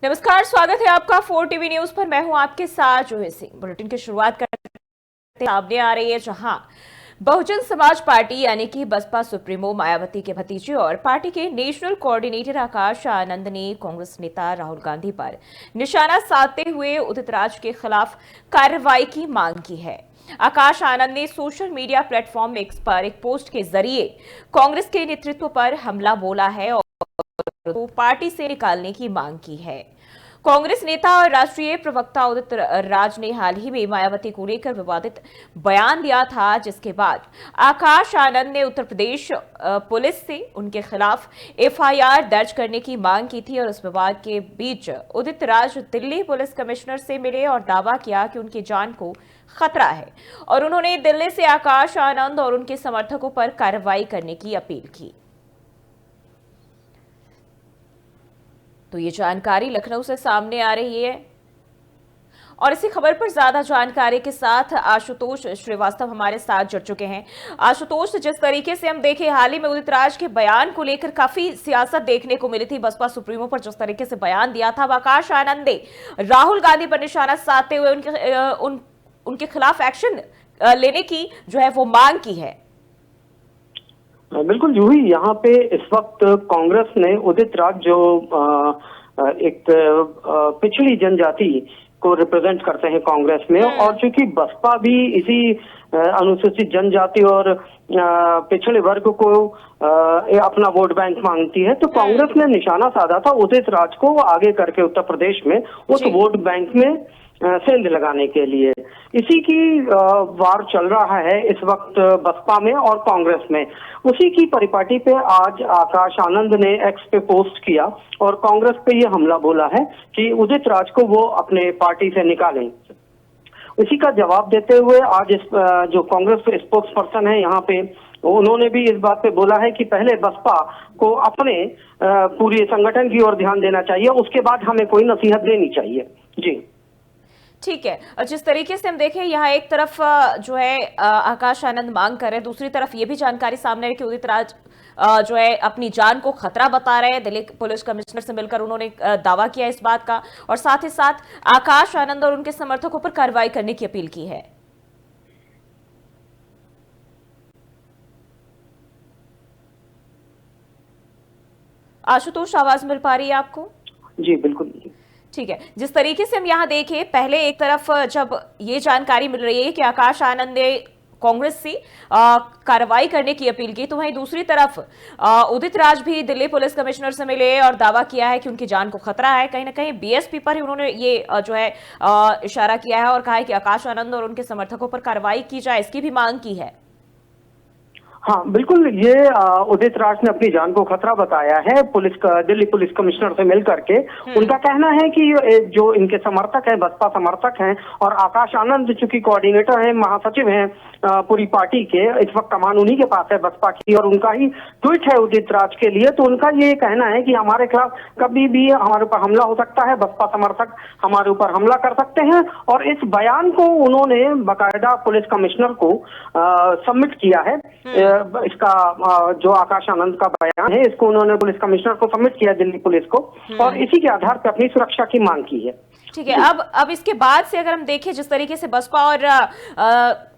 नमस्कार, स्वागत है आपका 4 टीवी न्यूज पर। मैं हूं आपके साथ जोहे सिंह। बुलेटिन की शुरुआत करते सामने आ रही है जहां बहुजन समाज पार्टी यानी कि बसपा सुप्रीमो मायावती के भतीजे और पार्टी के नेशनल कोऑर्डिनेटर आकाश आनंद ने कांग्रेस नेता राहुल गांधी पर निशाना साधते हुए उदित राज के खिलाफ कार्रवाई की मांग की है। आकाश आनंद ने सोशल मीडिया प्लेटफॉर्म एक्स पर एक पोस्ट के जरिए कांग्रेस के नेतृत्व पर हमला बोला है और तो पार्टी से निकालने की मांग की है। कांग्रेस नेता और राष्ट्रीय प्रवक्ता उदित राज ने हाल ही में मायावती को लेकर विवादित बयान दिया था, जिसके बाद आकाश आनंद ने उत्तर प्रदेश पुलिस से उनके खिलाफ एफआईआर दर्ज करने की मांग की थी। और उस विवाद के बीच उदित राज दिल्ली पुलिस कमिश्नर से मिले और दावा किया कि उनकी जान को खतरा है और उन्होंने दिल्ली से आकाश आनंद और उनके समर्थकों पर कार्रवाई करने की अपील की। तो ये जानकारी लखनऊ से सामने आ रही है और इसी खबर पर ज्यादा जानकारी के साथ आशुतोष श्रीवास्तव हमारे साथ जुड़ चुके हैं। आशुतोष, जिस तरीके से हम देखे हाल ही में उदित राज के बयान को लेकर काफी सियासत देखने को मिली थी, बसपा सुप्रीमो पर जिस तरीके से बयान दिया था, आकाश आनंद ने राहुल गांधी पर निशाना साधते हुए उनके खिलाफ एक्शन लेने की जो है वो मांग की है। बिल्कुल जूही, यहाँ पे इस वक्त कांग्रेस ने उदित राज जो एक पिछड़ी जनजाति को रिप्रेजेंट करते हैं कांग्रेस में, और चूंकि बसपा भी इसी अनुसूचित जनजाति और पिछड़े वर्ग को अपना वोट बैंक मांगती है, तो कांग्रेस ने निशाना साधा था उदित राज को आगे करके उत्तर प्रदेश में उस वोट बैंक में सेंध लगाने के लिए। इसी की वार चल रहा है इस वक्त बसपा में और कांग्रेस में। उसी की परिपाटी पे आज आकाश आनंद ने एक्स पे पोस्ट किया और कांग्रेस पे ये हमला बोला है कि उदित राज को वो अपने पार्टी से निकालें। इसी का जवाब देते हुए आज जो कांग्रेस स्पोक्स पर्सन है यहाँ पे, उन्होंने भी इस बात पे बोला है कि पहले बसपा को अपने पूरे संगठन की ओर ध्यान देना चाहिए, उसके बाद हमें कोई नसीहत देनी चाहिए। जी ठीक है, जिस तरीके से हम देखें यहाँ एक तरफ जो है आकाश आनंद मांग कर रहे हैं, दूसरी तरफ ये भी जानकारी सामने है कि उदित राज जो है अपनी जान को खतरा बता रहे हैं। दिल्ली पुलिस कमिश्नर से मिलकर उन्होंने दावा किया इस बात का और साथ ही साथ आकाश आनंद और उनके समर्थकों पर कार्रवाई करने की अपील की है। आशुतोष, आवाज मिल पा रही है आपको? जी बिल्कुल ठीक है, जिस तरीके से हम यहाँ देखें, पहले एक तरफ जब ये जानकारी मिल रही है कि आकाश आनंद ने कांग्रेस से कार्रवाई करने की अपील की, तो वहीं दूसरी तरफ उदित राज भी दिल्ली पुलिस कमिश्नर से मिले और दावा किया है कि उनकी जान को खतरा है। कहीं ना कहीं बीएसपी पर ही उन्होंने ये जो है इशारा किया है और कहा है कि आकाश आनंद और उनके समर्थकों पर कार्रवाई की जाए, इसकी भी मांग की है। हाँ बिल्कुल, ये उदित राज ने अपनी जान को खतरा बताया है दिल्ली पुलिस कमिश्नर से मिल करके। उनका कहना है कि जो इनके समर्थक हैं, बसपा समर्थक हैं, और आकाश आनंद चूंकि कोऑर्डिनेटर हैं, महासचिव हैं पूरी पार्टी के, इस वक्त कमान उन्हीं के पास है बसपा की, और उनका ही ट्वीट है उदित राज के लिए। तो उनका ये कहना है कि हमारे खिलाफ कभी भी हमारे ऊपर हमला हो सकता है, बसपा समर्थक हमारे ऊपर हमला कर सकते हैं। और इस बयान को उन्होंने बाकायदा पुलिस कमिश्नर को सबमिट किया है। इसका जो आकाश आनंद का बयान है, इसको उन्होंने पुलिस कमिश्नर को सबमिट किया, दिल्ली पुलिस को, और इसी के आधार पर अपनी सुरक्षा की मांग की है। ठीक है, अब इसके बाद से अगर हम देखें जिस तरीके से बसपा और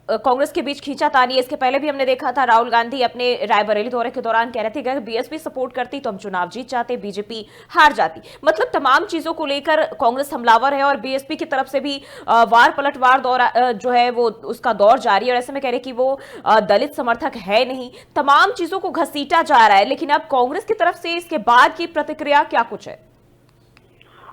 कांग्रेस के बीच खींचातानी है, इसके पहले भी हमने देखा था राहुल गांधी अपने रायबरेली दौरे के दौरान कह रहे थे कि अगर बीएसपी सपोर्ट करती तो हम चुनाव जीत जाते, बीजेपी हार जाती। मतलब तमाम चीजों को लेकर कांग्रेस हमलावर है और बीएसपी की तरफ से भी वार पलटवार दौर जो है वो उसका दौर जारी है और ऐसे में कह रहे कि वो दलित समर्थक है नहीं, तमाम चीजों को घसीटा जा रहा है। लेकिन अब कांग्रेस की तरफ से इसके बाद की प्रतिक्रिया क्या कुछ है?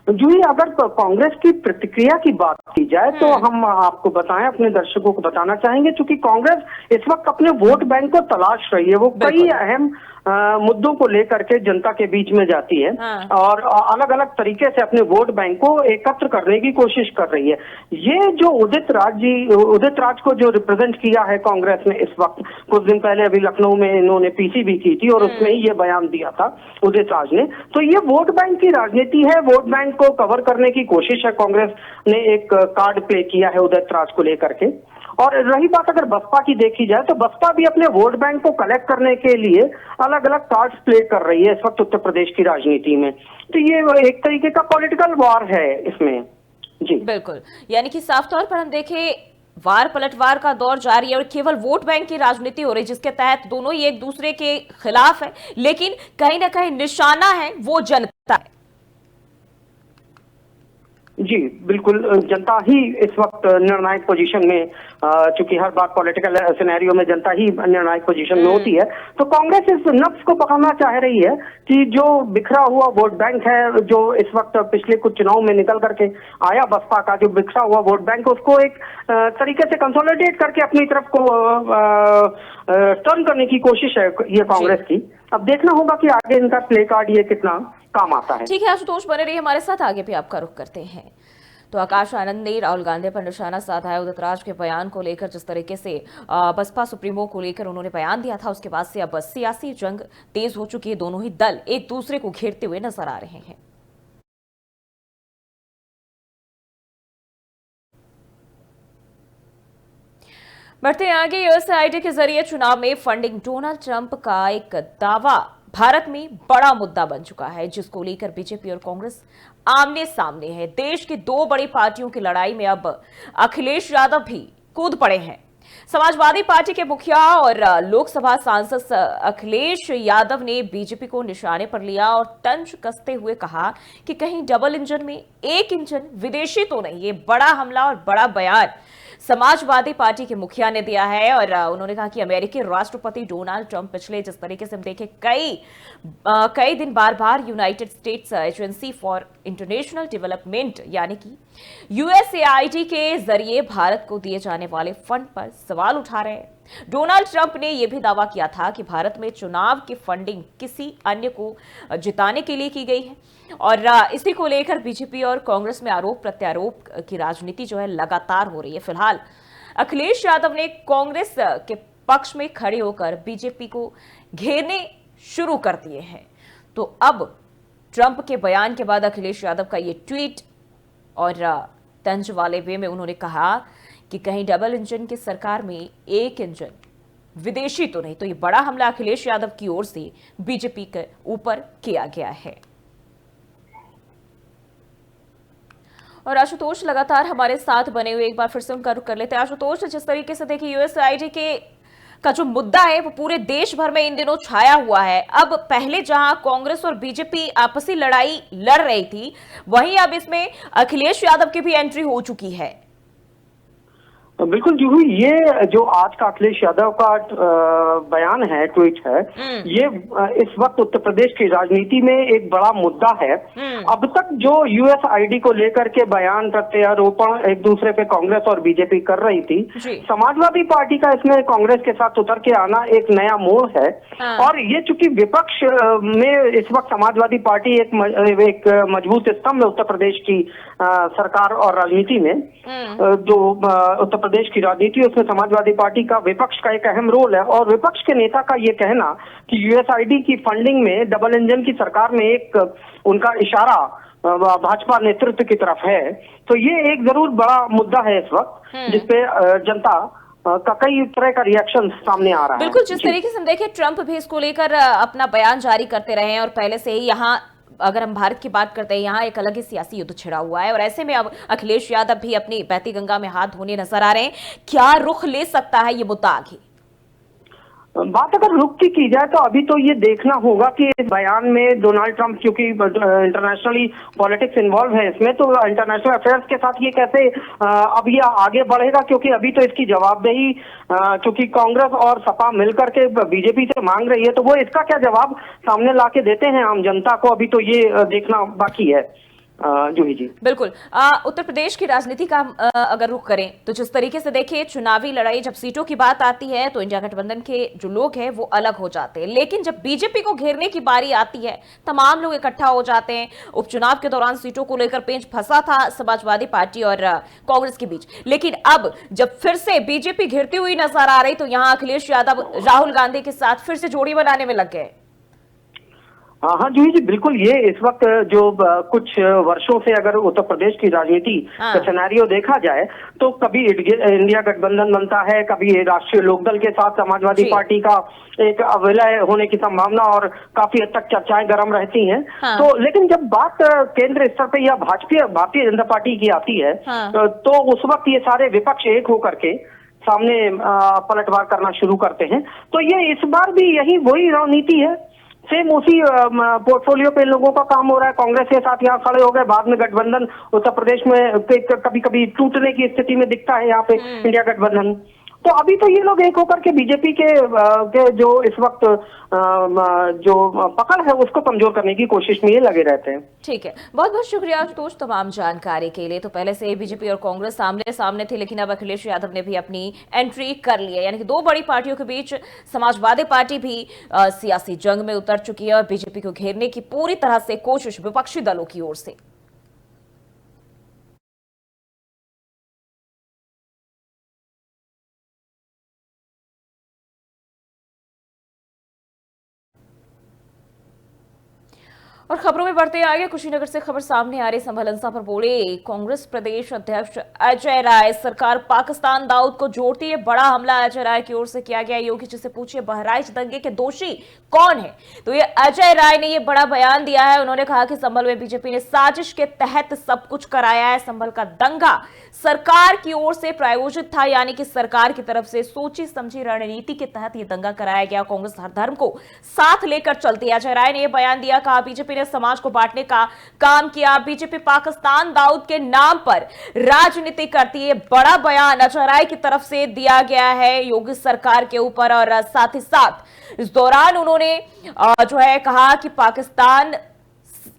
जी, अगर कांग्रेस की प्रतिक्रिया की बात की जाए तो हम आपको बताएं, अपने दर्शकों को बताना चाहेंगे, क्योंकि कांग्रेस इस वक्त अपने वोट बैंक को तलाश रही है। वो कई अहम मुद्दों को लेकर के जनता के बीच में जाती है और अलग अलग तरीके से अपने वोट बैंक को एकत्र करने की कोशिश कर रही है। ये जो उदित राज को जो रिप्रेजेंट किया है कांग्रेस ने इस वक्त, कुछ दिन पहले अभी लखनऊ में इन्होंने पीसी भी की थी और उसमें ही ये बयान दिया था उदित राज ने। तो ये वोट बैंक की राजनीति है, वोट बैंक को कवर करने की कोशिश है। कांग्रेस ने एक कार्ड प्ले किया है उदित राज को लेकर के, और रही बात अगर बसपा की देखी जाए तो बसपा भी अपने वोट बैंक को कलेक्ट करने के लिए अलग अलग कार्ड्स प्ले कर रही है इस वक्त उत्तर प्रदेश की राजनीति में। तो ये एक तरीके का पॉलिटिकल वॉर है इसमें। जी बिल्कुल, यानी कि साफ तौर पर हम देखें वार पलटवार का दौर जारी है और केवल वोट बैंक की राजनीति हो रही, जिसके तहत दोनों ही एक दूसरे के खिलाफ है, लेकिन कहीं ना कहीं निशाना है वो जनता है। जी बिल्कुल, जनता ही इस वक्त निर्णायक पोजीशन में, चूंकि हर बार पॉलिटिकल सिनेरियो में जनता ही निर्णायक पोजीशन में होती है, तो कांग्रेस इस नफ्स को पकड़ना चाह रही है कि जो बिखरा हुआ वोट बैंक है, जो इस वक्त पिछले कुछ चुनाव में निकल करके आया बसपा का जो बिखरा हुआ वोट बैंक, उसको एक तरीके से कंसोलिडेट करके अपनी तरफ को टर्न करने की कोशिश है ये कांग्रेस की। अब देखना होगा कि आगे इनका प्ले कार्ड ये कितना काम आता है। ठीक है आशुतोष, बने रहिए हमारे साथ, आगे भी आपका रुख करते हैं। तो आकाश आनंद ने राहुल गांधी पर निशाना साधा है। उदित राज के बयान को लेकर जिस तरीके से बसपा सुप्रीमो को लेकर उन्होंने बयान दिया था, उसके बाद से अब सियासी जंग तेज हो चुकी है। दोनों ही दल एक दूसरे को घेरते हुए नजर आ रहे हैं। बढ़ते आगे, यूएसएआईडी के जरिए चुनाव में फंडिंग, डोनाल्ड ट्रंप का एक दावा भारत में बड़ा मुद्दा बन चुका है, जिसको लेकर बीजेपी और कांग्रेस आमने सामने है। देश की दो बड़ी पार्टियों की लड़ाई में अब अखिलेश यादव भी कूद पड़े हैं। समाजवादी पार्टी के मुखिया और लोकसभा सांसद अखिलेश यादव ने बीजेपी को निशाने पर लिया और तंज कसते हुए कहा कि कहीं डबल इंजन में एक इंजन विदेशी तो नहीं। ये बड़ा हमला और बड़ा बयान समाजवादी पार्टी के मुखिया ने दिया है और उन्होंने कहा कि अमेरिकी राष्ट्रपति डोनाल्ड ट्रंप पिछले जिस तरीके से हम देखें कई दिन बार बार United States agency for international development यानी कि यूएसएआईडी के जरिए भारत को दिए जाने वाले फंड पर सवाल उठा रहे हैं। डोनाल्ड ट्रंप ने यह भी दावा किया था कि भारत में चुनाव की फंडिंग किसी अन्य को जिताने के लिए की गई है और इसी को लेकर बीजेपी और कांग्रेस में आरोप प्रत्यारोप की राजनीति जो है लगातार हो रही है। फिलहाल अखिलेश यादव ने कांग्रेस के पक्ष में खड़े होकर बीजेपी को घेरने शुरू कर दिए हैं। तो अब ट्रंप के बयान के बाद अखिलेश यादव का ये ट्वीट और तंज वाले वे में उन्होंने कहा कि कहीं डबल इंजन की सरकार में एक इंजन विदेशी तो नहीं। तो ये बड़ा हमला अखिलेश यादव की ओर से बीजेपी के ऊपर किया गया है। और आशुतोष लगातार हमारे साथ बने हुए, एक बार फिर से उनका रुख कर लेते हैं। आशुतोष, जिस तरीके से देखिए यूएसएआईडी का जो मुद्दा है वो पूरे देश भर में इन दिनों छाया हुआ है। अब पहले जहां कांग्रेस और बीजेपी आपसी लड़ाई लड़ रही थी, वहीं अब इसमें अखिलेश यादव की भी एंट्री हो चुकी है। बिल्कुल जूही, ये जो आज का अखिलेश यादव का बयान है, ट्वीट है, ये इस वक्त उत्तर प्रदेश की राजनीति में एक बड़ा मुद्दा है। अब तक जो यूएसआईडी को लेकर के बयान प्रत्यारोपण एक दूसरे पे कांग्रेस और बीजेपी कर रही थी, समाजवादी पार्टी का इसमें कांग्रेस के साथ उतर के आना एक नया मोड़ है। और ये चूंकि विपक्ष में इस वक्त समाजवादी पार्टी एक मजबूत स्तंभ है उत्तर प्रदेश की सरकार और राजनीति में, जो उत्तर प्रदेश की राजनीति उसमें समाजवादी पार्टी का विपक्ष का एक अहम रोल है। और विपक्ष के नेता का ये कहना कि यूएसआईडी की फंडिंग में डबल इंजन की सरकार में एक उनका इशारा भाजपा नेतृत्व की तरफ है, तो ये एक जरूर बड़ा मुद्दा है इस वक्त, जिसपे जनता का कई तरह का रिएक्शन सामने आ रहा है। बिल्कुल, जिस तरीके से हम देखें ट्रंप भी इसको लेकर अपना बयान जारी करते रहे हैं और पहले से ही यहाँ अगर हम भारत की बात करते हैं, यहाँ एक अलग ही सियासी युद्ध छिड़ा हुआ है और ऐसे में अब अखिलेश यादव भी अपनी बहती गंगा में हाथ धोने नजर आ रहे हैं। क्या रुख ले सकता है ये मुद्दा आगे? बात अगर रुख की जाए तो अभी तो ये देखना होगा कि इस बयान में डोनाल्ड ट्रंप, क्योंकि इंटरनेशनली पॉलिटिक्स इन्वॉल्व है इसमें, तो इंटरनेशनल अफेयर्स के साथ ये कैसे अब ये आगे बढ़ेगा, क्योंकि अभी तो इसकी जवाबदेही क्योंकि कांग्रेस और सपा मिलकर के बीजेपी से मांग रही है, तो वो इसका क्या जवाब सामने ला के देते हैं आम जनता को, अभी तो ये देखना बाकी है। जूही जी बिल्कुल, उत्तर प्रदेश की राजनीति का अगर रुख करें तो जिस तरीके से देखिए चुनावी लड़ाई, जब सीटों की बात आती है तो इंडिया गठबंधन के जो लोग हैं वो अलग हो जाते हैं, लेकिन जब बीजेपी को घेरने की बारी आती है तमाम लोग इकट्ठा हो जाते हैं। उपचुनाव के दौरान सीटों को लेकर पेंच फंसा था समाजवादी पार्टी और कांग्रेस के बीच, लेकिन अब जब फिर से बीजेपी घिरती हुई नजर आ रही तो यहाँ अखिलेश यादव राहुल गांधी के साथ फिर से जोड़ी बनाने में लग गए। हाँ जूही जी, बिल्कुल। ये इस वक्त जो कुछ वर्षों से अगर उत्तर प्रदेश की राजनीति का सिनेरियो देखा जाए तो कभी इंडिया गठबंधन बनता है, कभी राष्ट्रीय लोकदल के साथ समाजवादी पार्टी का एक विलय होने की संभावना और काफी हद तक चर्चाएं गर्म रहती हैं। तो लेकिन जब बात केंद्र स्तर पर या भारतीय जनता पार्टी की आती है तो उस वक्त ये सारे विपक्ष एक होकर के सामने पलटवार करना शुरू करते हैं। तो ये इस बार भी यही वही रणनीति है, सेम उसी पोर्टफोलियो पे लोगों का काम हो रहा है। कांग्रेस के साथ यहाँ खड़े हो गए, बाद में गठबंधन उत्तर प्रदेश में कभी कभी टूटने की स्थिति में दिखता है यहाँ पे इंडिया गठबंधन। तो अभी तो ये लोग एक होकर के बीजेपी के जो इस वक्त जो पकड़ है उसको कमजोर करने की कोशिश में ये लगे रहते हैं। ठीक है, बहुत बहुत शुक्रिया आशुतोष तमाम जानकारी के लिए। तो पहले से बीजेपी और कांग्रेस सामने सामने थे, लेकिन अब अखिलेश यादव ने भी अपनी एंट्री कर ली है, यानी कि दो बड़ी पार्टियों के बीच समाजवादी पार्टी भी सियासी जंग में उतर चुकी है और बीजेपी को घेरने की पूरी तरह से कोशिश विपक्षी दलों की ओर से। और खबरों में बढ़ते आगे, कुशीनगर से खबर सामने आ रही। संभल हिंसा पर बोले कांग्रेस प्रदेश अध्यक्ष अजय राय, सरकार पाकिस्तान दाऊद को जोड़ती है। बड़ा हमला अजय राय की ओर से किया गया। योगी जी से पूछिए बहराइच दंगे के दोषी कौन है, तो ये अजय राय ने ये बड़ा बयान दिया है। उन्होंने कहा कि संभल में बीजेपी ने साजिश के तहत सब कुछ कराया है। संभल का दंगा सरकार की ओर से प्रायोजित था, यानी कि सरकार की तरफ से सोची समझी रणनीति के तहत यह दंगा कराया गया। कांग्रेस हर धर्म को साथ लेकर चलती है। अजय राय ने यह बयान दिया, कहा बीजेपी ने समाज को बांटने का काम किया। बीजेपी पाकिस्तान दाऊद के नाम पर राजनीति करती है। बड़ा बयान अजय राय की तरफ से दिया गया है योगी सरकार के ऊपर। और साथ ही साथ इस दौरान उन्होंने जो है कहा कि पाकिस्तान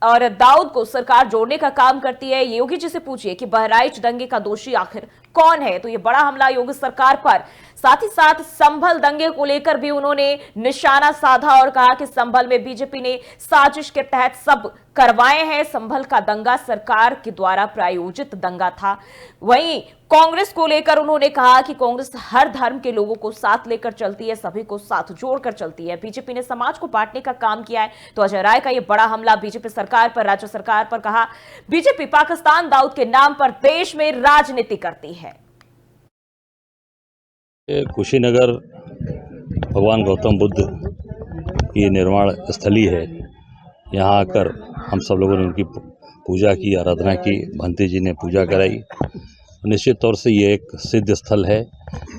और दाऊद को सरकार जोड़ने का काम करती है। योगी जी से पूछिए कि बहराइच दंगे का दोषी आखिर कौन है, तो ये बड़ा हमला योगी सरकार पर। साथ ही साथ संभल दंगे को लेकर भी उन्होंने निशाना साधा और कहा कि संभल में बीजेपी ने साजिश के तहत सब करवाए हैं। संभल का दंगा सरकार के द्वारा प्रायोजित दंगा था। वहीं कांग्रेस को लेकर उन्होंने कहा कि कांग्रेस हर धर्म के लोगों को साथ लेकर चलती है, सभी को साथ जोड़कर चलती है। बीजेपी ने समाज को बांटने का काम किया है। तो अजय राय का यह बड़ा हमला बीजेपी सरकार पर, राज्य सरकार पर। कहा बीजेपी पाकिस्तान दाऊद के नाम पर देश में राजनीति करती है। कुशीनगर भगवान गौतम बुद्ध की निर्माण स्थली है। यहाँ आकर हम सब लोगों ने उनकी पूजा की, आराधना की, भंती जी ने पूजा कराई। निश्चित तौर से ये एक सिद्ध स्थल है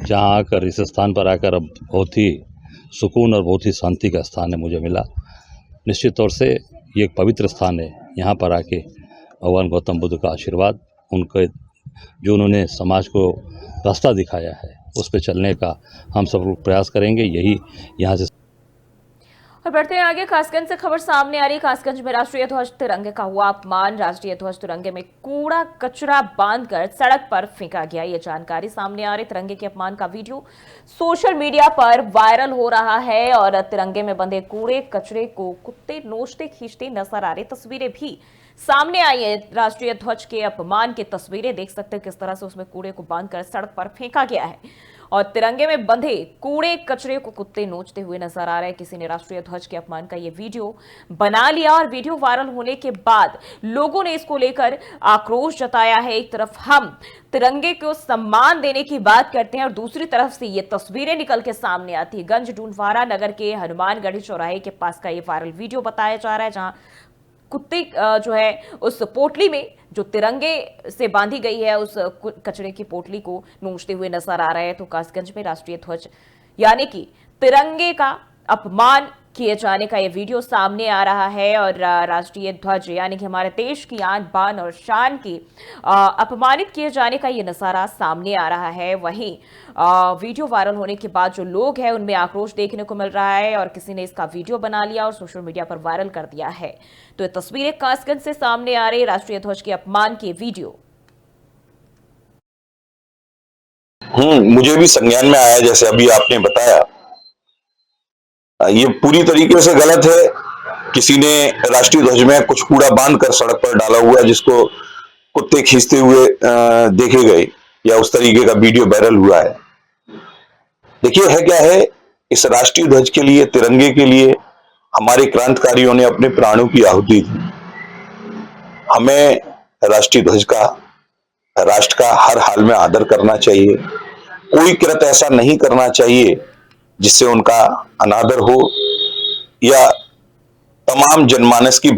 जहाँ आकर इस स्थान पर आकर अब बहुत ही सुकून और बहुत ही शांति का स्थान है मुझे मिला। निश्चित तौर से ये एक पवित्र स्थान है। यहाँ पर आके भगवान गौतम बुद्ध का आशीर्वाद, उनके जो उन्होंने समाज को रास्ता दिखाया है उस पर चलने का हम सब लोग प्रयास करेंगे। यही यहाँ से। और बढ़ते हैं आगे, कासगंज से खबर सामने आ रही। कासगंज में राष्ट्रीय ध्वज तिरंगे का हुआ अपमान। राष्ट्रीय ध्वज तिरंगे में कूड़ा कचरा बांधकर सड़क पर फेंका गया, ये जानकारी सामने आ रही। तिरंगे के अपमान का वीडियो सोशल मीडिया पर वायरल हो रहा है और तिरंगे में बंधे कूड़े कचरे को कुत्ते नोचते खींचते नजर आ रहे तस्वीरें भी सामने आई है। राष्ट्रीय ध्वज के अपमान की तस्वीरें देख सकते हैं, किस तरह से उसमें कूड़े को बांधकर सड़क पर फेंका गया है और तिरंगे में बंधे कूड़े कचरे को कुत्ते नोचते हुए नजर आ रहे हैं। किसी ने राष्ट्रीय ध्वज के अपमान का ये वीडियो बना लिया और वीडियो वायरल होने के बाद लोगों ने इसको लेकर आक्रोश जताया है। एक तरफ हम तिरंगे को सम्मान देने की बात करते हैं और दूसरी तरफ से ये तस्वीरें निकल के सामने आती है। गंज डूंडवारा नगर के हनुमानगढ़ी चौराहे के पास का ये वायरल वीडियो बताया जा रहा है, जहां कुत्ते जो है उस पोटली में जो तिरंगे से बांधी गई है उस कचरे की पोटली को नोचते हुए नजर आ रहे हैं। तो कासगंज में राष्ट्रीय ध्वज यानी कि तिरंगे का अपमान किए जाने का ये वीडियो सामने आ रहा है और राष्ट्रीय ध्वज यानी कि हमारे देश की आन बान और शान की अपमानित किए जाने का ये नजारा सामने आ रहा है। वहीं वीडियो वायरल होने के बाद जो लोग हैं उनमें आक्रोश देखने को मिल रहा है और किसी ने इसका वीडियो बना लिया और सोशल मीडिया पर वायरल कर दिया है। तो ये तस्वीरें कासगंज से सामने आ रही राष्ट्रीय ध्वज के अपमान की वीडियो। मुझे भी संज्ञान में आया, जैसे अभी आपने बताया, ये पूरी तरीके से गलत है। किसी ने राष्ट्रीय ध्वज में कुछ कूड़ा बांधकर सड़क पर डाला हुआ है जिसको कुत्ते खींचते हुए देखे गए या उस तरीके का वीडियो वायरल हुआ है। देखिए है क्या है, इस राष्ट्रीय ध्वज के लिए, तिरंगे के लिए हमारे क्रांतिकारियों ने अपने प्राणों की आहुति दी। हमें राष्ट्रीय ध्वज का, राष्ट्र का हर हाल में आदर करना चाहिए। कोई कृत्य ऐसा नहीं करना चाहिए जिससे उनका अनादर हो या तमाम जनमानस की।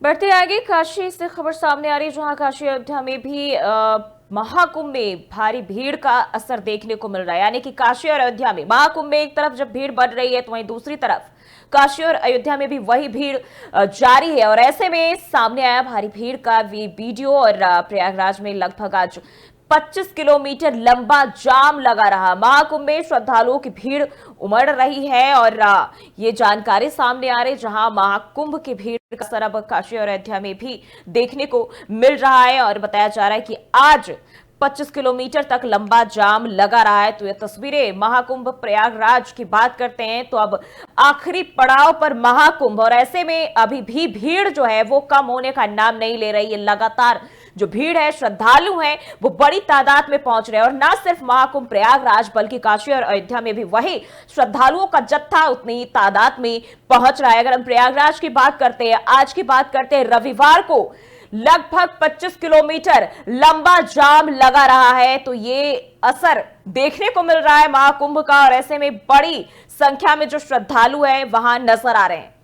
बढ़ते आगे, काशी से खबर सामने आ रही है, जहां काशी अयोध्या में भी महाकुंभ में भारी भीड़ का असर देखने को मिल रहा है। यानी कि काशी और अयोध्या में महाकुंभ में एक तरफ जब भीड़ बढ़ रही है तो वहीं दूसरी तरफ काशी और अयोध्या में भी वही भीड़ जारी है। और ऐसे में सामने आया भारी भीड़ का वीडियो। और प्रयागराज में लगभग आज 25 किलोमीटर लंबा जाम लगा रहा। महाकुंभ में श्रद्धालुओं की भीड़ उमड़ रही है और ये जानकारी सामने आ रही, जहां महाकुंभ की भीड़ का असर अब काशी और अयोध्या में भी देखने को मिल रहा है। और बताया जा रहा है कि आज 25 किलोमीटर तक लंबा जाम लगा रहा है। तो ये तस्वीरें महाकुंभ प्रयागराज की बात करते हैं तो अब आखिरी पड़ाव पर महाकुंभ, और ऐसे में अभी भी भीड़ जो है वो कम होने का नाम नहीं ले रही है। लगातार जो भीड़ है, श्रद्धालु हैं, वो बड़ी तादाद में पहुंच रहे हैं। और ना सिर्फ महाकुंभ प्रयागराज बल्कि काशी और अयोध्या में भी वही श्रद्धालुओं का जत्था उतनी तादाद में पहुंच रहा है। अगर हम प्रयागराज की बात करते हैं, आज की बात करते हैं, रविवार को लगभग 25 किलोमीटर लंबा जाम लगा रहा है। तो ये असर देखने को मिल रहा है महाकुंभ का, और ऐसे में बड़ी संख्या में जो श्रद्धालु हैं वहां नजर आ रहे हैं।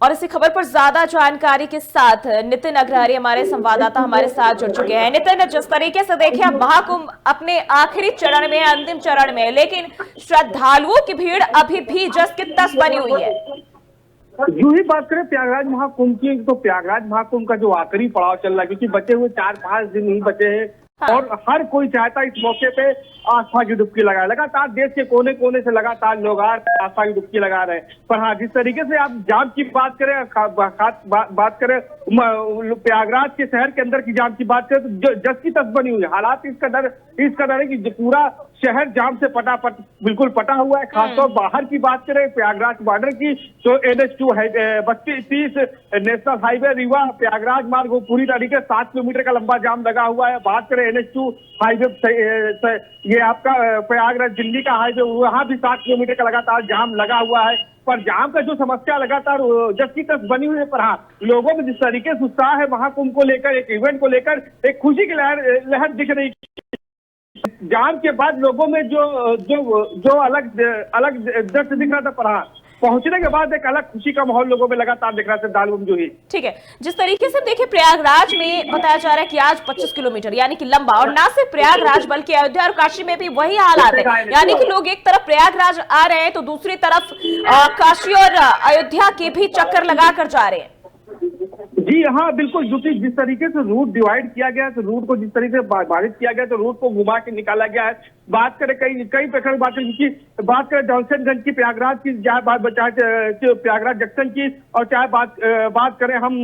और इसी खबर पर ज्यादा जानकारी के साथ नितिन अग्रहरी हमारे संवाददाता हमारे साथ जुड़ चुके हैं। नितिन, जिस तरीके से देखिए अब महाकुंभ अपने आखिरी चरण में, अंतिम चरण में, लेकिन श्रद्धालुओं की भीड़ अभी भी जस की तस बनी हुई है। यूं ही बात करें प्रयागराज महाकुंभ की, तो प्रयागराज महाकुंभ का जो आखिरी पड़ाव चल रहा है, क्योंकि बचे हुए 4-5 दिन ही बचे हैं। हाँ। और हर कोई चाहता है इस मौके पे आस्था की डुबकी लगाए। लगातार देश के कोने कोने से लगातार लोग आस्था की डुबकी लगा रहे हैं। पर हाँ, जिस तरीके से आप जाम की बात करें, बात करें प्रयागराज के शहर के अंदर की जाम की बात करें, तो जस की तस बनी हुई है। हालात इस कदर है कि पूरा शहर जाम से बिल्कुल पटा हुआ है। खासतौर बाहर की बात करें, प्रयागराज बॉर्डर की, तो NH2 32 national highway Rewa Prayagraj मार्ग वो पूरी तरीके 7 किलोमीटर का लंबा जाम लगा हुआ है। बात करें NH2 हाईवे, ये आपका प्रयागराज दिल्ली का हाईवे, वहां भी 7 किलोमीटर का लगातार जाम लगा हुआ है। पर जाम का जो समस्या लगातार जस की तस बनी हुई है। पर हाँ, लोगों में जिस तरीके से उत्साह है महाकुंभ को लेकर, एक इवेंट को लेकर, एक खुशी की लहर दिख रही। जाम के बाद लोगों में जो अलग दृश्य दिख रहा था, पर हाँ, पहुंचने के बाद एक अलग खुशी का माहौल लोगों में लगातार दिख रहा है श्रद्धालुओं जो ही। ठीक है, जिस तरीके से देखिए प्रयागराज में बताया जा रहा है कि आज 25 किलोमीटर यानी कि लंबा, और ना सिर्फ प्रयागराज बल्कि अयोध्या और काशी में भी वही हालात है। यानी कि लोग एक तरफ प्रयागराज आ रहे हैं तो दूसरी तरफ काशी और अयोध्या के भी चक्कर लगाकर जा रहे हैं। जी हाँ, बिल्कुल। जिस तरीके से रूट डिवाइड किया गया है, तो रूट को जिस तरीके से बाधित किया गया है, तो रूट को घुमा के निकाला गया है। बात करें कई प्रकार की बात करें जॉनसनगंज की, प्रयागराज की, चाहे प्रयागराज जंक्शन की, और चाहे बात करें हम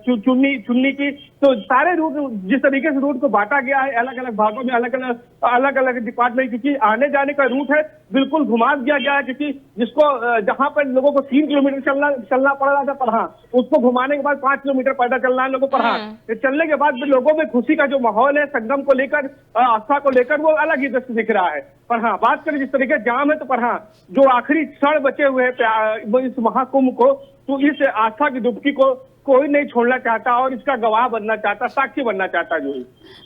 चुन्नी की, तो सारे रूट जिस तरीके से रूट को बांटा गया है अलग अलग भागों में, अलग अलग डिपार्टमेंट, क्योंकि आने जाने का रूट है बिल्कुल घुमा दिया गया है। क्योंकि जिसको जहां पर लोगों को 3 किलोमीटर चलना पड़ रहा था, पर हाँ, उसको घुमाने के बाद 5 किलोमीटर पैदल चलना है लोगों पर। हाँ, चलने के बाद भी लोगों में खुशी का जो माहौल है, संगम को लेकर, आस्था को लेकर, वो अलग ही दृश्य दिख रहा है। पर हाँ, बात करें जिस तरीके जाम है, तो पर हाँ, जो आखिरी क्षण बचे हुए हैं इस महाकुंभ को, तो इस आस्था की डुबकी को कोई नहीं छोड़ना चाहता और इसका गवाह बनना चाहता, साक्षी बनना चाहता जो ही।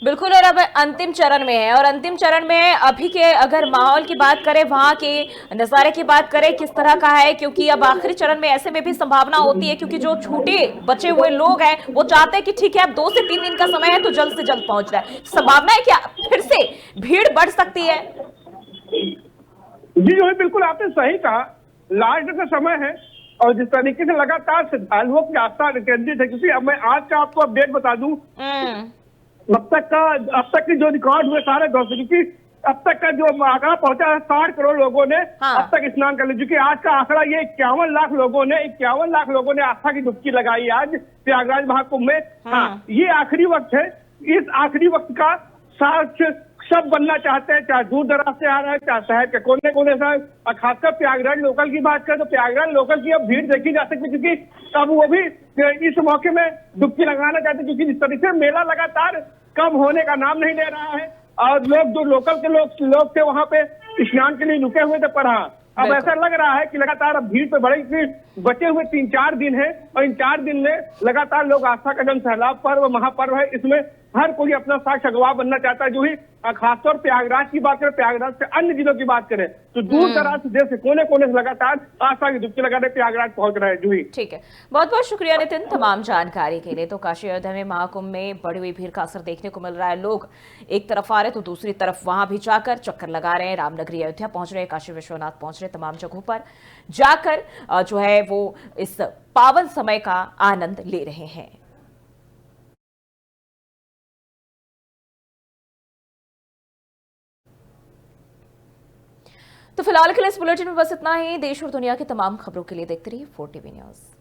बिल्कुल। और अब अंतिम चरण में है, और अंतिम चरण में अभी के अगर माहौल की बात करें, वहां के नजारे की बात करें, किस तरह का है, क्योंकि अब आखिरी चरण में ऐसे में भी संभावना होती है, क्योंकि जो छूटे बचे हुए लोग हैं वो चाहते हैं कि ठीक है अब 2 से 3 दिन का समय है तो जल्द से जल्द पहुंच रहा है। संभावना है क्या फिर से भीड़ बढ़ सकती है? जी जो है, बिल्कुल आपने सही कहा। लास्ट का समय है और जिस तरीके से लगातार श्रद्धालुओं की आस्था केंद्रित है, क्योंकि अब मैं आज का आपको अपडेट बता दूं, अब तक के जो रिकॉर्ड हुए सारे दौर से, क्योंकि अब तक का जो आंकड़ा पहुंचा है 60 करोड़ लोगों ने अब तक स्नान कर लिया। क्योंकि आज का आंकड़ा ये 51 लाख लोगों ने आस्था की डुबकी लगाई आज प्रयागराज महाकुंभ में। हाँ, ये आखिरी वक्त है। इस आखिरी वक्त का साक्ष्य सब बनना चाहते हैं, चाहे दूर दराज से आ रहा है, चाहे शहर के कोने कोने से। और खासकर प्रयागराज लोकल की बात करें तो प्रयागराज लोकल की अब भीड़ देखी जा सकती है, क्योंकि अब वो भी इस मौके में डुबकी लगाना चाहते हैं। क्योंकि जिस तरीके से मेला लगातार कम होने का नाम नहीं ले रहा है, और लोग जो लोकल के लोग थे वहां पे स्नान के लिए रुके हुए थे, पर हाँ, अब बिल्कुल। ऐसा लग रहा है कि लगातार अब भीड़ पे बढ़ेगी। बचे हुए 3-4 दिन है और इन 4 दिन में लगातार लोग आस्था का जन्म सैलाब पर्व महापर्व है, इसमें हर कोई अपना साक्ष्य गवाह बनना चाहता है। जो ही खासतौर प्रयागराज की बात करें, प्रयागराज से अन्य जिलों की बात करें तो दूर दराज से देश के कोने कोने से लगातार आस्था की डुबकी लगाने प्रयागराज पहुंच रहे हैं। जूही, ठीक है, बहुत बहुत शुक्रिया नितिन तमाम जानकारी के लिए। तो काशी अयोध्या में महाकुंभ में बढ़ी हुई भीड़ का असर देखने को मिल रहा है। लोग एक तरफ आ रहे तो दूसरी तरफ वहां भी जाकर चक्कर लगा रहे हैं। रामनगरी अयोध्या पहुंच रहे हैं, काशी विश्वनाथ पहुंच रहे हैं, तमाम जगहों पर जाकर जो है वो इस पावन समय का आनंद ले रहे हैं। तो फिलहाल के लिए इस बुलेटिन में बस इतना ही। देश और दुनिया की तमाम खबरों के लिए देखते रहिए 4 टीवी न्यूज।